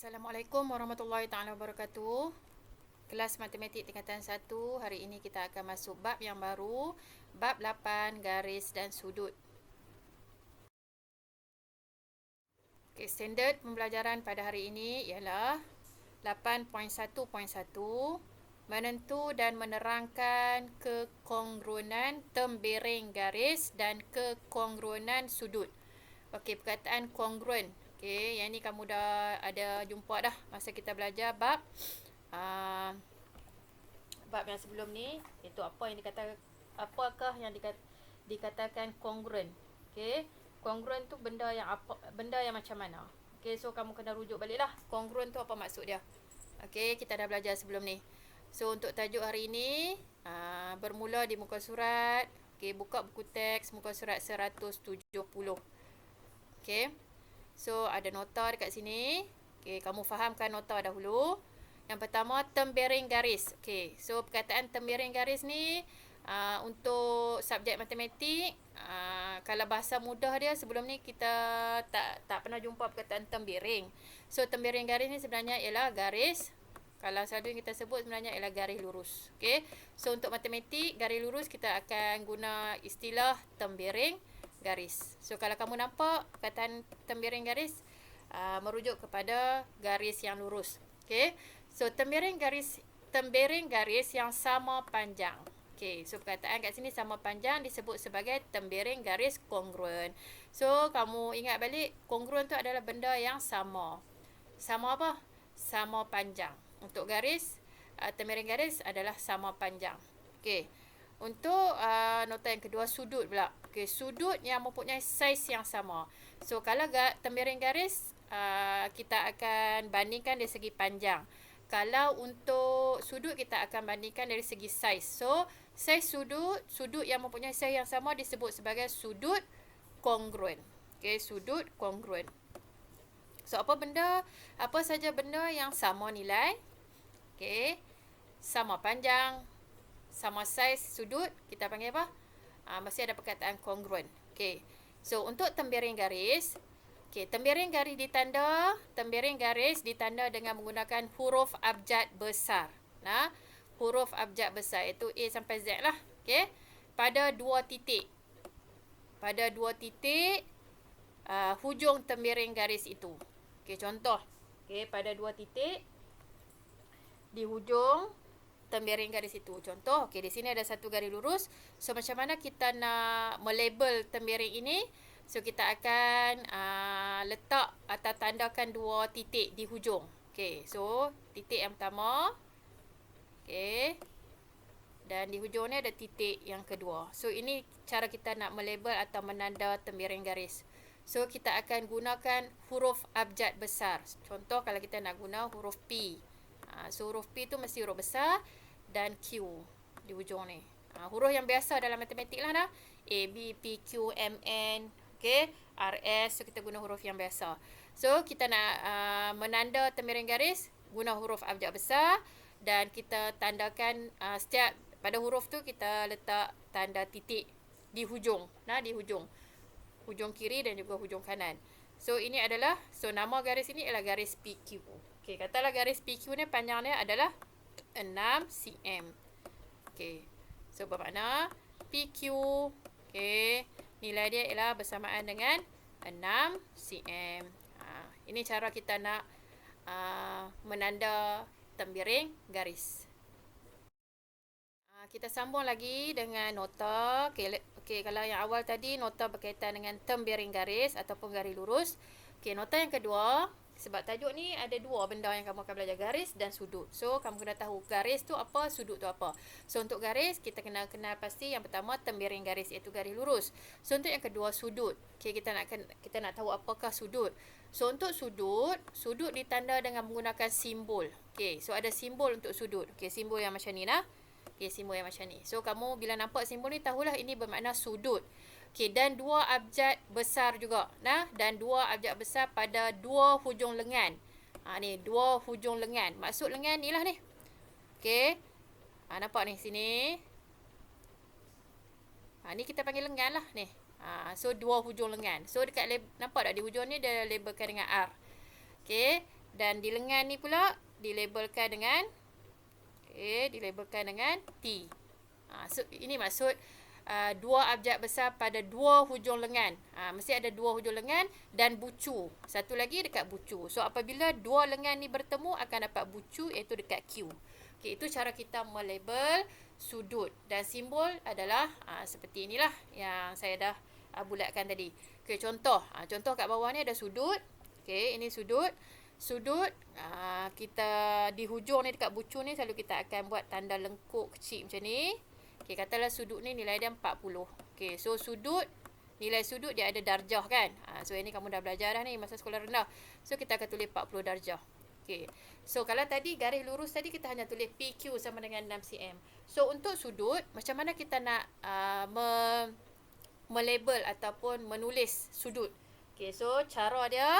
Assalamualaikum warahmatullahi taala wabarakatuh. Kelas Matematik Tingkatan 1. Hari ini kita akan masuk bab yang baru, bab 8 garis dan sudut. Okay, standard pembelajaran pada hari ini ialah 8.1.1 menentu dan menerangkan kekongruenan tembereng garis dan kekongruenan sudut. Okey, perkataan kongruen. Okey, yang ni kamu dah ada jumpa dah masa kita belajar bab bab yang sebelum ni, iaitu apakah yang dikatakan kongruen. Okey, kongruen tu benda yang macam mana. Okey, so kamu kena rujuk baliklah kongruen tu apa maksud dia. Okey, kita dah belajar sebelum ni. So untuk tajuk hari ini bermula di muka surat. Okey, buka buku teks muka surat 170. Okey. So ada nota dekat sini. Okey, kamu fahamkan nota dahulu. Yang pertama, tembereng garis. Okey, so perkataan tembereng garis ni untuk subjek matematik, kalau bahasa mudah dia sebelum ni kita tak pernah jumpa perkataan tembereng. So tembereng garis ni sebenarnya ialah garis, kalau selalu kita sebut sebenarnya ialah garis lurus. Okey. So untuk matematik garis lurus kita akan guna istilah tembereng garis. So kalau kamu nampak perkataan tembereng garis merujuk kepada garis yang lurus. Okey. So tembereng garis yang sama panjang. Okey, so perkataan kat sini sama panjang disebut sebagai tembereng garis kongruen. So kamu ingat balik, kongruen tu adalah benda yang sama. Sama apa? Sama panjang. Untuk garis, tembereng garis adalah sama panjang. Okey. Untuk nota yang kedua, sudut pula. Okey, sudut yang mempunyai saiz yang sama. So kalau tembereng garis kita akan bandingkan dari segi panjang. Kalau untuk sudut kita akan bandingkan dari segi saiz. So saiz sudut yang mempunyai saiz yang sama disebut sebagai sudut kongruen. Okey, sudut kongruen. So apa saja benda yang sama nilai, okey, sama panjang, sama saiz sudut, kita panggil apa? Mesti ada perkataan kongruen. Okey. So untuk tembereng garis, okey, tembereng garis ditanda dengan menggunakan huruf abjad besar. Nah, huruf abjad besar iaitu A sampai Z lah. Okey. Pada dua titik. Hujung tembereng garis itu. Okey, contoh. Okey, pada dua titik di hujung tembereng garis itu. Contoh, okey, di sini ada satu garis lurus. So macam mana kita nak melabel tembereng ini? So kita akan letak atau tandakan dua titik di hujung. Okey, so titik yang pertama. Okey. Dan di hujung ni ada titik yang kedua. So ini cara kita nak melabel atau menanda tembereng garis. So kita akan gunakan huruf abjad besar. Contoh kalau kita nak guna huruf P. So huruf P tu mesti huruf besar dan Q di hujung ni. Huruf yang biasa dalam matematik lah dah. A, B, P, Q, M, N. Okey, RS. So kita guna huruf yang biasa. So kita nak menanda tembereng garis, guna huruf abjad besar dan kita tandakan setiap pada huruf tu kita letak tanda titik di hujung. Nah, di hujung. Hujung kiri dan juga hujung kanan. So ini adalah, so nama garis ini adalah garis PQ. Okey, katalah garis PQ ni panjangnya adalah 6 cm. Okey. So bermakna PQ, okey, nilai dia ialah bersamaan dengan 6 cm. Ini cara kita nak menanda tembereng garis. Kita sambung lagi dengan nota. Okey, kalau yang awal tadi nota berkaitan dengan tembereng garis ataupun garis lurus. Okey, nota yang kedua, sebab tajuk ni ada dua benda yang kamu akan belajar, garis dan sudut. So kamu kena tahu garis tu apa, sudut tu apa. So untuk garis kita kena kenal pasti yang pertama tembereng garis iaitu garis lurus. So untuk yang kedua sudut. Okey, kita nak tahu apakah sudut. So untuk sudut ditanda dengan menggunakan simbol. Okey, so ada simbol untuk sudut. Okey, simbol yang macam ni lah. Okey, simbol yang macam ni. So kamu bila nampak simbol ni tahulah ini bermakna sudut. Okey, dan dua abjad besar juga. Nah, dan dua abjad besar pada dua hujung lengan. Ni dua hujung lengan. Maksud lengan ni lah ni. Okey. Nampak ni sini. Ni kita panggil lengan lah ni. So dua hujung lengan. So dekat nampak tak di hujung ni dia labelkan dengan R. Okey. Dan di lengan ni pula dilabelkan dengan dilabelkan dengan T. So ini maksud dua abjad besar pada dua hujung lengan. Mesti ada dua hujung lengan dan bucu. Satu lagi dekat bucu. So apabila dua lengan ni bertemu akan dapat bucu, iaitu dekat Q. Okey, itu cara kita melabel sudut. Dan simbol adalah seperti inilah yang saya dah bulatkan tadi. Okey, contoh. Contoh kat bawah ni ada sudut. Okey, ini sudut. Sudut, kita di hujung ni dekat bucu ni selalu kita akan buat tanda lengkuk kecil macam ni. Okey, katalah sudut ni nilai dia 40. Okey, so sudut, nilai sudut dia ada darjah kan. So ini kamu dah belajar dah ni masa sekolah rendah. So kita akan tulis 40 darjah. Okey. So kalau tadi garis lurus tadi kita hanya tulis PQ sama dengan 6 cm. So untuk sudut, macam mana kita nak melabel ataupun menulis sudut. Okey, so cara dia,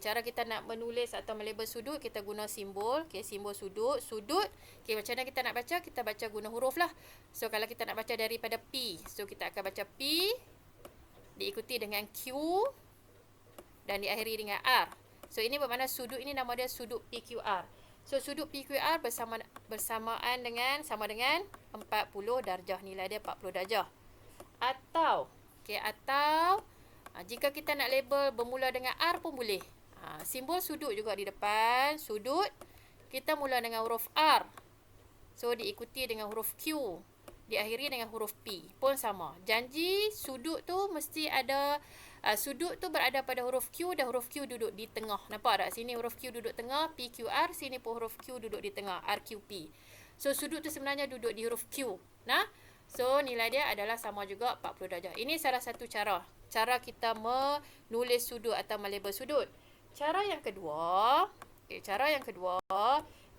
cara kita nak menulis atau melabel sudut, kita guna simbol. Simbol sudut. Sudut, macam mana kita nak baca? Kita baca guna huruf lah. So, kalau kita nak baca daripada P, so kita akan baca P, diikuti dengan Q, dan diakhiri dengan R. So, ini bermakna sudut ini nama dia sudut PQR. So, sudut PQR bersamaan dengan, sama dengan 40 darjah. Nilai dia 40 darjah. Atau, jika kita nak label bermula dengan R pun boleh. Simbol sudut juga di depan. Sudut, kita mula dengan huruf R. So, diikuti dengan huruf Q. Diakhiri dengan huruf P. Pun sama. Janji sudut tu mesti ada, sudut tu berada pada huruf Q dan huruf Q duduk di tengah. Nampak tak? Sini huruf Q duduk tengah, PQR. Sini pun huruf Q duduk di tengah, RQP. So, sudut tu sebenarnya duduk di huruf Q. Nah, so, nilai dia adalah sama juga 40 darjah. Ini salah satu cara. Cara kita menulis sudut atau melabel sudut. Cara yang kedua,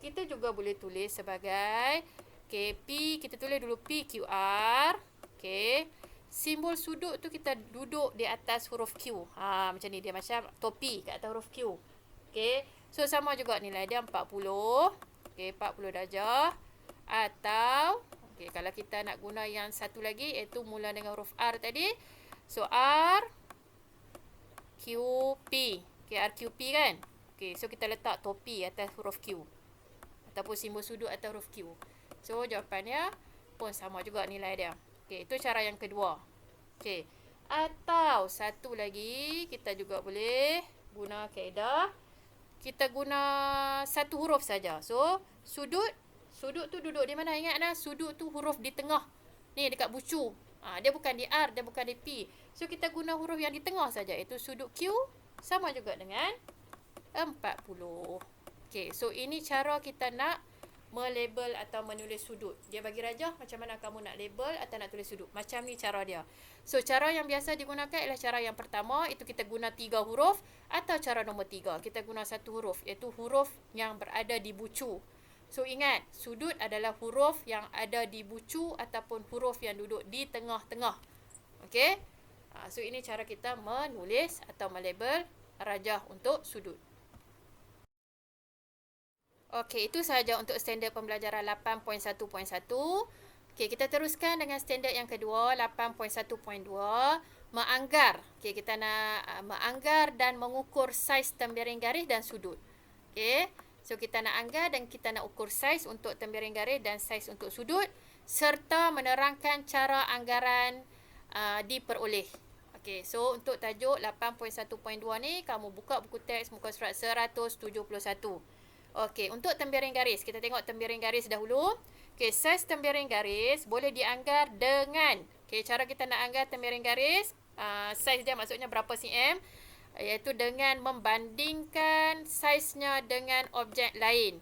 kita juga boleh tulis sebagai P, kita tulis dulu PQR. Simbol sudut tu kita duduk di atas huruf Q. Macam ni, dia macam topi kat atas huruf Q. So sama juga nilai dia 40. 40 darjah. Atau kalau kita nak guna yang satu lagi, iaitu mula dengan huruf R tadi. So, R, Q, P. RQP kan? So, kita letak topi atas huruf Q. Ataupun simbol sudut atas huruf Q. So, jawapannya pun sama juga nilai dia. Itu cara yang kedua. Atau, satu lagi, kita juga boleh guna kaedah. Kita guna satu huruf saja. So, sudut tu duduk di mana? Ingat dah, sudut tu huruf di tengah. Ni dekat bucu. Dia bukan di R, dia bukan di P. So, kita guna huruf yang di tengah saja. Itu sudut Q sama juga dengan 40. So ini cara kita nak melabel atau menulis sudut. Dia bagi rajah macam mana kamu nak label atau nak tulis sudut. Macam ni cara dia. So, cara yang biasa digunakan ialah cara yang pertama, itu kita guna 3 huruf. Atau cara nombor 3, kita guna 1 huruf, iaitu huruf yang berada di bucu. So, ingat, sudut adalah huruf yang ada di bucu ataupun huruf yang duduk di tengah-tengah. So, ini cara kita menulis atau melabel rajah untuk sudut. Itu sahaja untuk standard pembelajaran 8.1.1. Kita teruskan dengan standard yang kedua, 8.1.2. Menganggar. Kita nak menganggar dan mengukur saiz tembiring garis dan sudut. So, kita nak anggar dan kita nak ukur saiz untuk tembiring garis dan saiz untuk sudut, serta menerangkan cara anggaran diperoleh. So untuk tajuk 8.1.2 ni, kamu buka buku teks muka surat 171. Untuk tembiring garis, kita tengok tembiring garis dahulu. Saiz tembiring garis boleh dianggar dengan, cara kita nak anggar tembiring garis, saiz dia maksudnya berapa cm, iaitu dengan membandingkan saiznya dengan objek lain.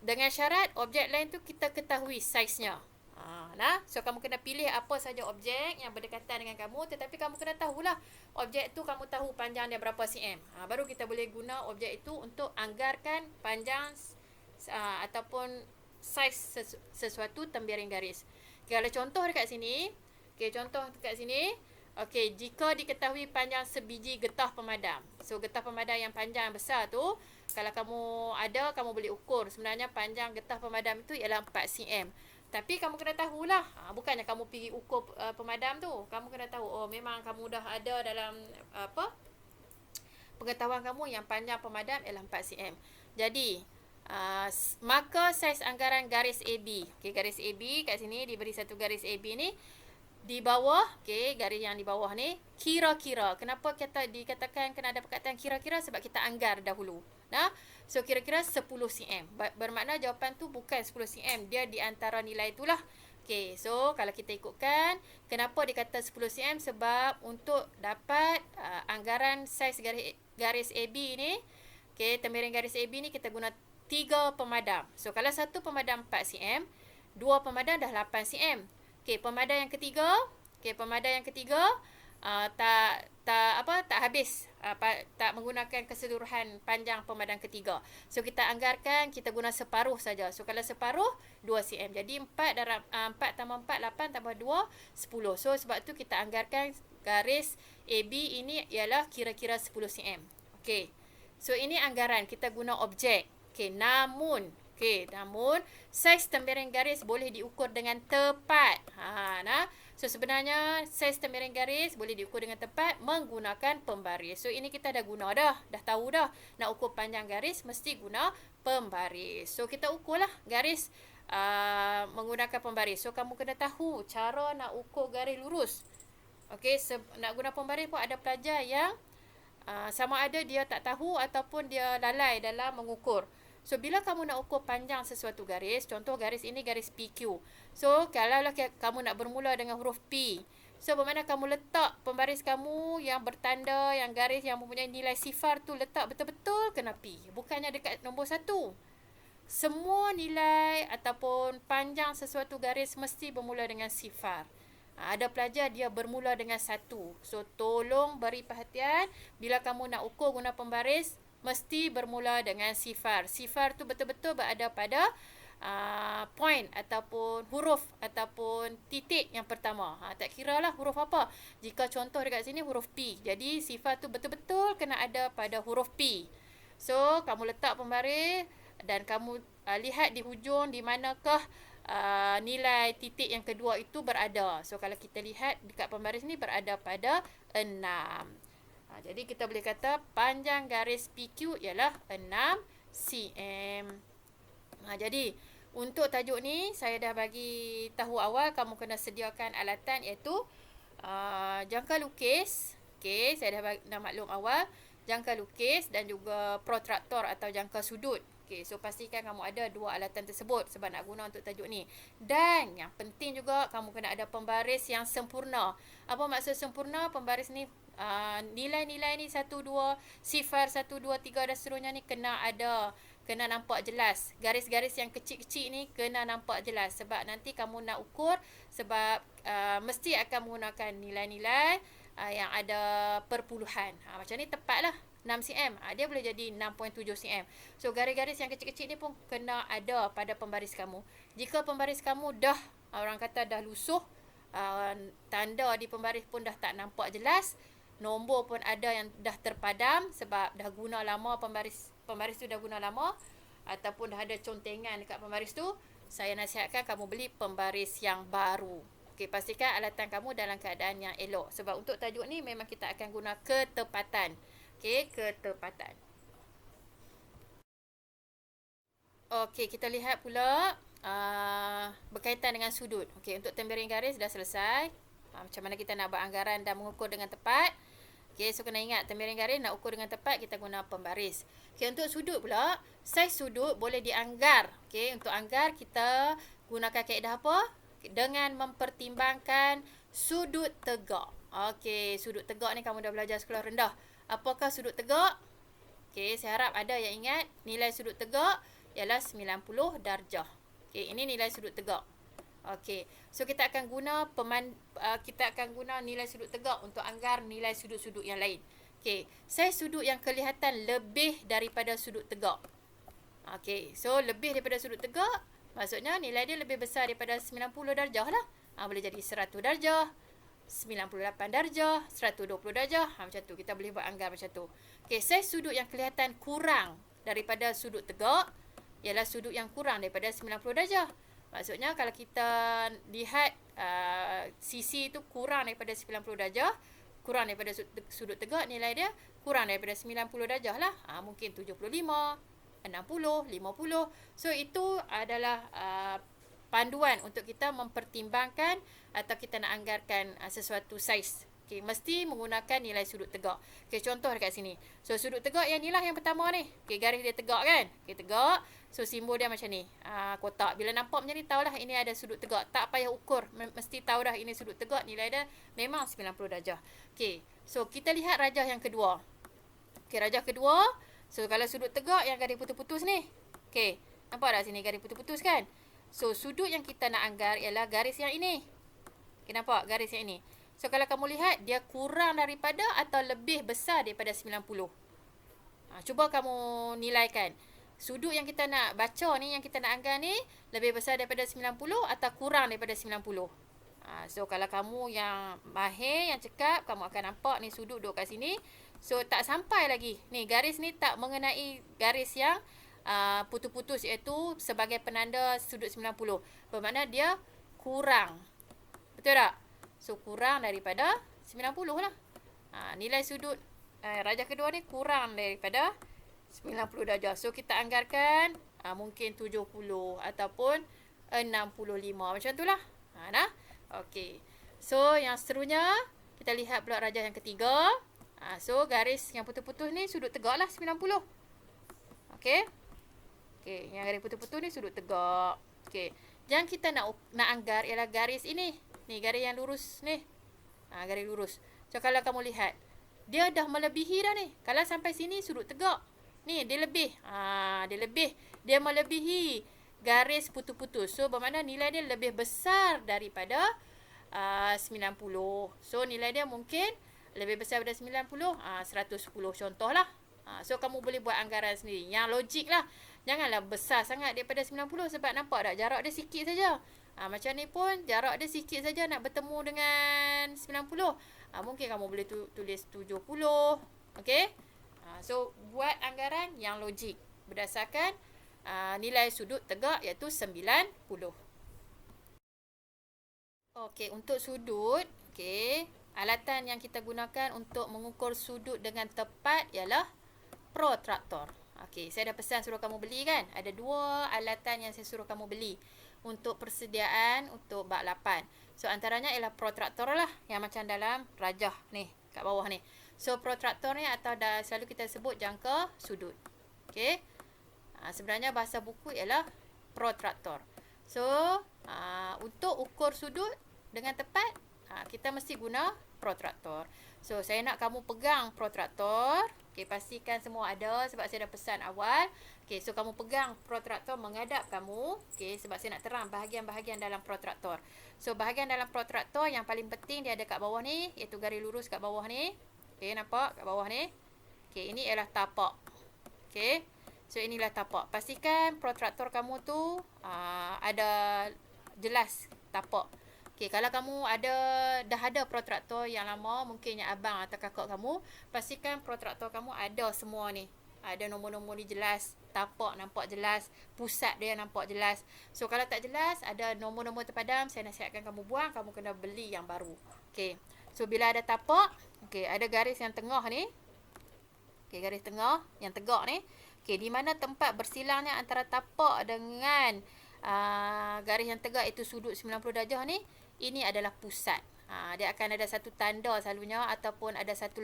Dengan syarat objek lain tu kita ketahui saiznya. So kamu kena pilih apa saja objek yang berdekatan dengan kamu, tetapi kamu kena tahulah objek tu, kamu tahu panjang dia berapa cm. Baru kita boleh guna objek itu untuk anggarkan panjang ataupun saiz sesuatu tembiring garis. Kalau contoh dekat sini, jika diketahui panjang sebiji getah pemadam. So, getah pemadam yang panjang besar tu, kalau kamu ada, kamu boleh ukur. Sebenarnya panjang getah pemadam itu ialah 4 cm. Tapi kamu kena tahulah, bukannya kamu pergi ukur pemadam tu. Kamu kena tahu, memang kamu dah ada dalam pengetahuan kamu yang panjang pemadam ialah 4 cm. Jadi maka saiz anggaran garis AB. Okey, garis AB kat sini diberi satu garis AB ni di bawah, okey, garis yang di bawah ni kira-kira. Kenapa kita dikatakan kena ada perkataan kira-kira? Sebab kita anggar dahulu. Nah, so kira-kira 10 cm. Bermakna jawapan tu bukan 10 cm, dia di antara nilai itulah. Okey, so kalau kita ikutkan, kenapa dikata 10 cm? Sebab untuk dapat anggaran saiz garis AB ni, okey, temiring garis AB ni kita guna 3 pemadam. So kalau satu pemadam 4 cm, 2 pemadam dah 8 cm. Okey, pemadam yang ketiga, tak habis, tak menggunakan keseluruhan panjang pemadam ketiga. So kita anggarkan kita guna separuh saja. So kalau separuh 2 cm. Jadi 4 tambah 4 8 tambah 2 10. So sebab tu kita anggarkan garis AB ini ialah kira-kira 10 cm. Okey. So ini anggaran, kita guna objek. Okey, namun saiz temiring garis boleh diukur dengan tepat. So sebenarnya saiz temiring garis boleh diukur dengan tepat menggunakan pembaris. So ini kita dah guna dah tahu dah. Nak ukur panjang garis mesti guna pembaris. So kita ukurlah garis menggunakan pembaris. So kamu kena tahu cara nak ukur garis lurus. Okey, nak guna pembaris pun ada pelajar yang sama ada dia tak tahu ataupun dia lalai dalam mengukur. So, bila kamu nak ukur panjang sesuatu garis, contoh garis ini garis PQ. So, kalaulah kamu nak bermula dengan huruf P. So, bermakna kamu letak pembaris kamu yang bertanda, yang garis yang mempunyai nilai sifar tu letak betul-betul kena P. Bukannya dekat nombor 1. Semua nilai ataupun panjang sesuatu garis mesti bermula dengan sifar. Ada pelajar dia bermula dengan 1. So, tolong beri perhatian bila kamu nak ukur guna pembaris, mesti bermula dengan sifar. Sifar tu betul-betul berada pada point ataupun huruf ataupun titik yang pertama. Tak kira lah huruf apa. Jika contoh dekat sini huruf P. Jadi sifar tu betul-betul kena ada pada huruf P. So, kamu letak pembaris dan kamu lihat di hujung di manakah nilai titik yang kedua itu berada. So, kalau kita lihat dekat pembaris ni berada pada 6. Jadi kita boleh kata panjang garis PQ ialah 6 cm. Jadi untuk tajuk ni saya dah bagi tahu awal, kamu kena sediakan alatan iaitu jangka lukis. Okey, saya dah maklum awal jangka lukis dan juga protraktor atau jangka sudut. Okey, so pastikan kamu ada dua alatan tersebut sebab nak guna untuk tajuk ni. Dan yang penting juga kamu kena ada pembaris yang sempurna. Apa maksud sempurna? Pembaris ni nilai-nilai ni 1, 2, sifar 1, 2, 3 dan seterusnya ni kena ada, kena nampak jelas. Garis-garis yang kecil-kecil ni kena nampak jelas sebab nanti kamu nak ukur, sebab mesti akan menggunakan nilai-nilai yang ada perpuluhan. Macam ni tepatlah 6 cm. Dia boleh jadi 6.7 cm. So garis-garis yang kecil-kecil ni pun kena ada pada pembaris kamu. Jika pembaris kamu dah, orang kata dah lusuh, tanda di pembaris pun dah tak nampak jelas, nombor pun ada yang dah terpadam sebab dah guna lama pembaris tu dah guna lama, ataupun dah ada contengan dekat pembaris tu, saya nasihatkan kamu beli pembaris yang baru. Okey, pastikan alatan kamu dalam keadaan yang elok sebab untuk tajuk ni memang kita akan guna ketepatan. Okey, ketepatan. Okey, kita lihat pula berkaitan dengan sudut. Okey, untuk temiring garis dah selesai. Macam mana kita nak buat anggaran dan mengukur dengan tepat. Okey, so kena ingat temiring garis nak ukur dengan tepat kita guna pembaris. Okey, untuk sudut pula, saiz sudut boleh dianggar. Okey, untuk anggar kita gunakan kaedah apa? Dengan mempertimbangkan sudut tegak. Okey, sudut tegak ni kamu dah belajar sekolah rendah. Apakah sudut tegak? Okey, saya harap ada yang ingat nilai sudut tegak ialah 90 darjah. Okey, ini nilai sudut tegak. Okey, so kita akan guna nilai sudut tegak untuk anggar nilai sudut-sudut yang lain. Okey, saiz sudut yang kelihatan lebih daripada sudut tegak. Okey, so lebih daripada sudut tegak, maksudnya nilai dia lebih besar daripada 90 darjah lah. Boleh jadi 100 darjah, 98 darjah, 120 darjah. Macam tu, kita boleh buat anggar macam tu. Okey, saiz sudut yang kelihatan kurang daripada sudut tegak ialah sudut yang kurang daripada 90 darjah. Maksudnya kalau kita lihat sisi tu kurang daripada 90 darjah, kurang daripada sudut tegak, nilai dia kurang daripada 90 darjah lah. Mungkin 75, 60, 50. So itu adalah panduan untuk kita mempertimbangkan atau kita nak anggarkan sesuatu saiz. Okay, mesti menggunakan nilai sudut tegak. Okay, contoh dekat sini. So, sudut tegak yang inilah yang pertama ni. Okay, garis dia tegak kan? Okay, tegak. So, simbol dia macam ni. Kotak. Bila nampak macam ni, tahulah ini ada sudut tegak. Tak payah ukur. Mesti tahu dah ini sudut tegak. Nilai dia memang 90 darjah. Okay, so kita lihat rajah yang kedua. Okay, rajah kedua. So, kalau sudut tegak yang garis putus-putus ni. Okay, nampak tak sini garis putus-putus kan? So, sudut yang kita nak anggar ialah garis yang ini. Okay, nampak garis yang ini. So, kalau kamu lihat, dia kurang daripada atau lebih besar daripada 90. Cuba kamu nilaikan. Sudut yang kita nak baca ni, yang kita nak anggar ni, lebih besar daripada 90 atau kurang daripada 90. So, kalau kamu yang mahir, yang cekap, kamu akan nampak ni sudut duduk kat sini. So, tak sampai lagi. Ni, garis ni tak mengenai garis yang putus-putus, iaitu sebagai penanda sudut 90. Bermakna dia kurang. Betul tak? So, kurang daripada 90 lah. Nilai sudut rajah kedua ni kurang daripada 90 darjah. So, kita anggarkan mungkin 70 ataupun 65. Macam tu lah. Nah? Okey. So, yang seterusnya, kita lihat pula rajah yang ketiga. So, garis yang putus-putus ni sudut tegak lah 90. Okey. Okey, yang garis putus-putus ni sudut tegak. Okey. Yang kita nak anggar ialah garis ini. Ni garis yang lurus ni. Garis lurus. So, kalau kamu lihat, dia dah melebihi dah ni. Kalau sampai sini sudut tegak. Ni, dia lebih. Dia lebih. Dia melebihi garis putus-putus. So, bermakna nilai dia lebih besar daripada 90. So, nilai dia mungkin lebih besar daripada 90, 110 contohlah. So, kamu boleh buat anggaran sendiri. Yang logik lah. Janganlah besar sangat daripada 90 sebab nampak tak? Jarak dia sikit saja. Macam ni pun jarak dia sikit saja nak bertemu dengan 90. Mungkin kamu boleh tulis 70. Okey? So, buat anggaran yang logik berdasarkan nilai sudut tegak iaitu 90. Okey, untuk sudut, okey, alatan yang kita gunakan untuk mengukur sudut dengan tepat ialah protraktor. Okey, saya dah pesan suruh kamu beli kan? Ada 2 alatan yang saya suruh kamu beli untuk persediaan untuk bab 8. So, antaranya ialah protraktor lah yang macam dalam rajah ni, kat bawah ni. So, protraktor ni atau selalu kita sebut jangka sudut. Okey. Sebenarnya bahasa buku ialah protraktor. So, untuk ukur sudut dengan tepat, kita mesti guna protraktor. So, saya nak kamu pegang protraktor. Okey, pastikan semua ada sebab saya dah pesan awal. Okey, so kamu pegang protraktor menghadap kamu. Okey, sebab saya nak terang bahagian-bahagian dalam protraktor. So, bahagian dalam protraktor yang paling penting dia ada kat bawah ni, iaitu garis lurus kat bawah ni. Okey, nampak kat bawah ni. Okey, ini ialah tapak. Okey. So, inilah tapak. Pastikan protraktor kamu tu ada jelas tapak. Okey, kalau kamu dah ada protraktor yang lama, mungkin yang abang atau kakak kamu, pastikan protraktor kamu ada semua ni. Ada nombor-nombor ni jelas, tapak nampak jelas, pusat dia nampak jelas. So, kalau tak jelas, ada nombor-nombor terpadam, saya nasihatkan kamu buang, kamu kena beli yang baru. Okey. So, bila ada tapak, okey, ada garis yang tengah ni. Okey, garis tengah yang tegak ni. Okey, di mana tempat bersilangnya antara tapak dengan garis yang tegak itu sudut 90 darjah ni, ini adalah pusat. Dia akan ada satu tanda selalunya ataupun ada satu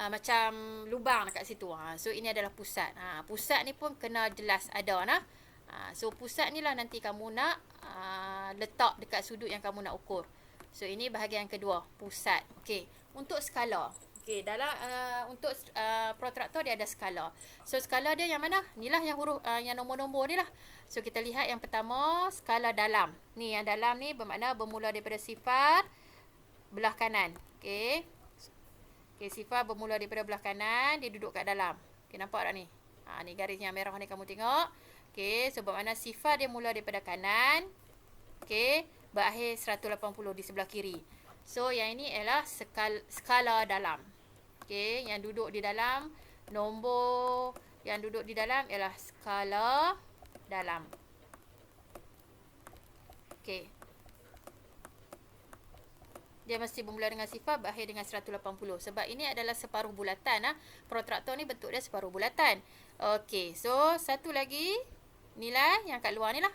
macam lubang dekat situ. So, ini adalah pusat. Pusat ni pun kena jelas ada nah. So, pusat ni lah nanti kamu nak letak dekat sudut yang kamu nak ukur. So, ini bahagian kedua, pusat. Okey, untuk skala. Okey, dalam untuk protraktor dia ada skala. So, skala dia yang mana? Inilah yang huruf yang nombor-nombor ni lah. So, kita lihat yang pertama, skala dalam. Ni yang dalam ni bermakna bermula daripada sifar belah kanan. Okey. Okey, sifar bermula daripada belah kanan, dia duduk kat dalam. Okey, nampak tak ni? Ni garis yang merah ni kamu tengok. Okey, so bermakna sifar dia mula daripada kanan. Okey, berakhir 180 di sebelah kiri. So, yang ini ialah skala dalam. Okey, yang duduk di dalam, nombor yang duduk di dalam ialah skala dalam. Okey. Dia mesti bermula dengan sifar, berakhir dengan 180. Sebab ini adalah separuh bulatan. Protraktor ni bentuk dia separuh bulatan. Okey, so satu lagi nilai yang kat luar ni lah.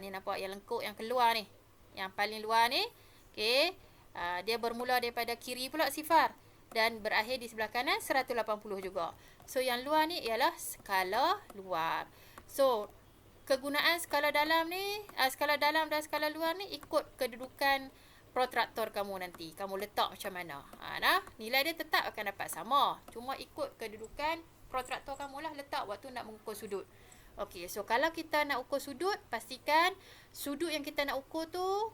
Ni nampak yang lengkuk yang keluar ni. Yang paling luar ni. Okey, dia bermula daripada kiri pula sifar. Dan berakhir di sebelah kanan 180 juga. So yang luar ni ialah skala luar. So kegunaan skala dalam ni, skala dalam dan skala luar ni ikut kedudukan protraktor kamu nanti. Kamu letak macam mana. Nilai dia tetap akan dapat sama. Cuma ikut kedudukan protraktor kamu lah letak waktu nak mengukur sudut. Okey, so kalau kita nak ukur sudut, pastikan sudut yang kita nak ukur tu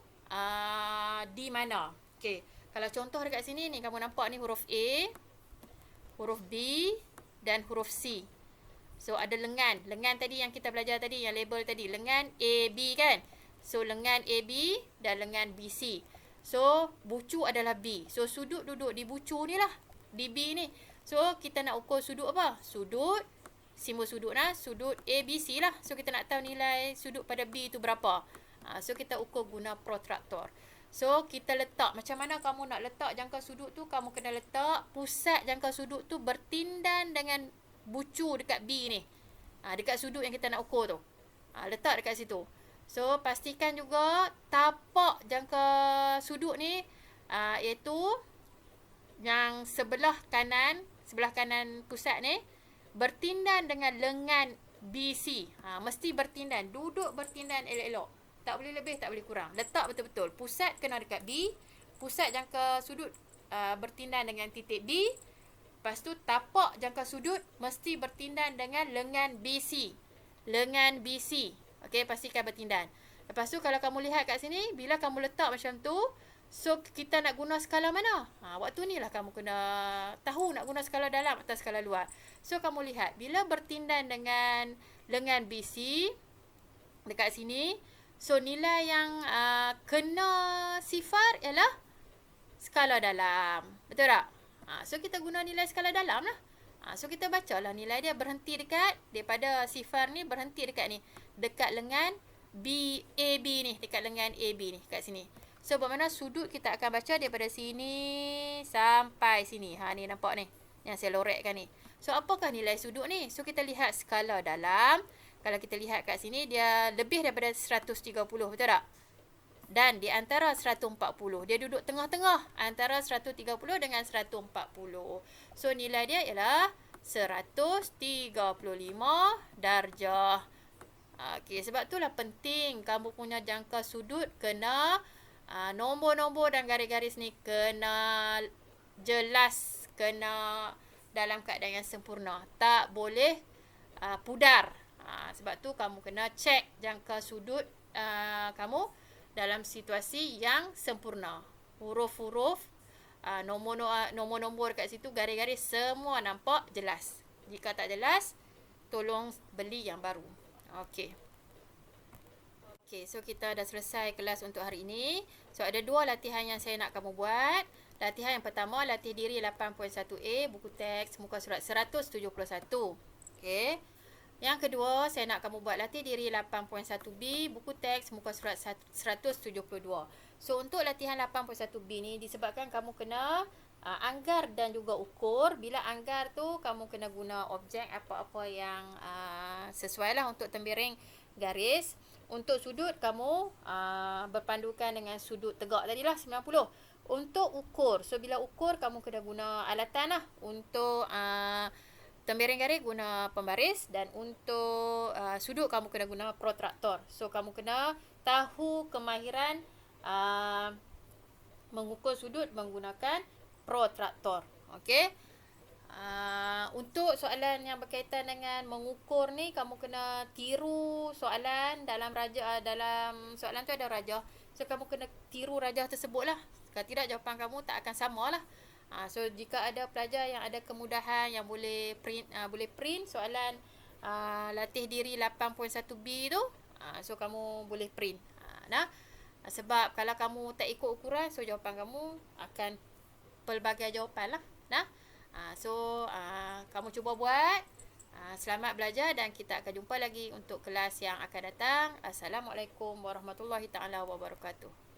di mana. Okey, kalau contoh dekat sini ni kamu nampak ni huruf A, huruf B dan huruf C. So ada lengan. Lengan tadi yang kita belajar tadi, yang label tadi. Lengan AB kan. So lengan AB dan lengan BC. So bucu adalah B. So sudut duduk di bucu ni lah. Di B ni. So kita nak ukur sudut apa? Sudut. Simbol sudut lah. Sudut ABC lah. So kita nak tahu nilai sudut pada B tu berapa. So kita ukur guna protraktor. So kita letak. Macam mana kamu nak letak jangka sudut tu? Kamu kena letak pusat jangka sudut tu bertindan dengan bucu dekat B ni. Dekat sudut yang kita nak ukur tu. Letak dekat situ. So pastikan juga tapak jangka sudut ni iaitu yang sebelah kanan pusat ni bertindan dengan lengan BC. Mesti bertindan. Duduk bertindan elok-elok. Tak boleh lebih, tak boleh kurang. Letak betul-betul. Pusat kena dekat B. Pusat jangka sudut bertindan dengan titik B. Lepas tu tapak jangka sudut mesti bertindan dengan lengan BC. Lengan BC. Okey, pastikan bertindan. Lepas tu kalau kamu lihat kat sini, bila kamu letak macam tu, so kita nak guna skala mana? Waktu ni lah kamu kena tahu nak guna skala dalam atau skala luar. So kamu lihat, bila bertindan dengan lengan BC dekat sini, so nilai yang kena sifar ialah skala dalam. Betul tak? So kita guna nilai skala dalam lah. So kita bacalah nilai dia berhenti daripada sifar ni berhenti dekat ni. Dekat lengan AB ni. Dekat lengan AB ni. Kat sini. So bermakna sudut kita akan baca daripada sini sampai sini. Ni nampak ni. Yang saya lorekkan ni. So apakah nilai sudut ni? So kita lihat skala dalam. Kalau kita lihat kat sini dia lebih daripada 130. Betul tak? Dan di antara 140. Dia duduk tengah-tengah. Antara 130 dengan 140. So nilai dia ialah 135 darjah. Okey, sebab itulah penting kamu punya jangka sudut kena nombor-nombor dan garis-garis ni kena jelas, kena dalam keadaan yang sempurna. Tak boleh pudar. Sebab tu kamu kena cek jangka sudut kamu dalam situasi yang sempurna. Huruf-huruf, nombor-nombor kat situ, garis-garis semua nampak jelas. Jika tak jelas, tolong beli yang baru. Okey. Okey, so kita dah selesai kelas untuk hari ini. So ada dua latihan yang saya nak kamu buat. Latihan yang pertama, latih diri 8.1A, buku teks muka surat 171. Okey. Yang kedua, saya nak kamu buat latih diri 8.1B, buku teks muka surat 172. So untuk latihan 8.1B ni disebabkan kamu kena anggar dan juga ukur. Bila anggar tu kamu kena guna objek apa-apa yang sesuai lah untuk tembiring garis. Untuk sudut kamu berpandukan dengan sudut tegak tadi lah 90. Untuk ukur, so bila ukur kamu kena guna alatan lah. Untuk tembiring garis guna pembaris. Dan untuk sudut kamu kena guna protraktor. So kamu kena tahu kemahiran mengukur sudut menggunakan protraktor. Okey. Untuk soalan yang berkaitan dengan mengukur ni, kamu kena tiru soalan dalam dalam soalan tu ada rajah. So kamu kena tiru rajah tersebut lah. Kalau tidak jawapan kamu tak akan sama lah. So jika ada pelajar yang ada kemudahan yang boleh print soalan latih diri 8.1B tu, so kamu boleh print. Sebab kalau kamu tak ikut ukuran, so jawapan kamu akan pelbagai jawapan lah. So kamu cuba buat. Selamat belajar dan kita akan jumpa lagi untuk kelas yang akan datang. Assalamualaikum warahmatullahi taala wabarakatuh.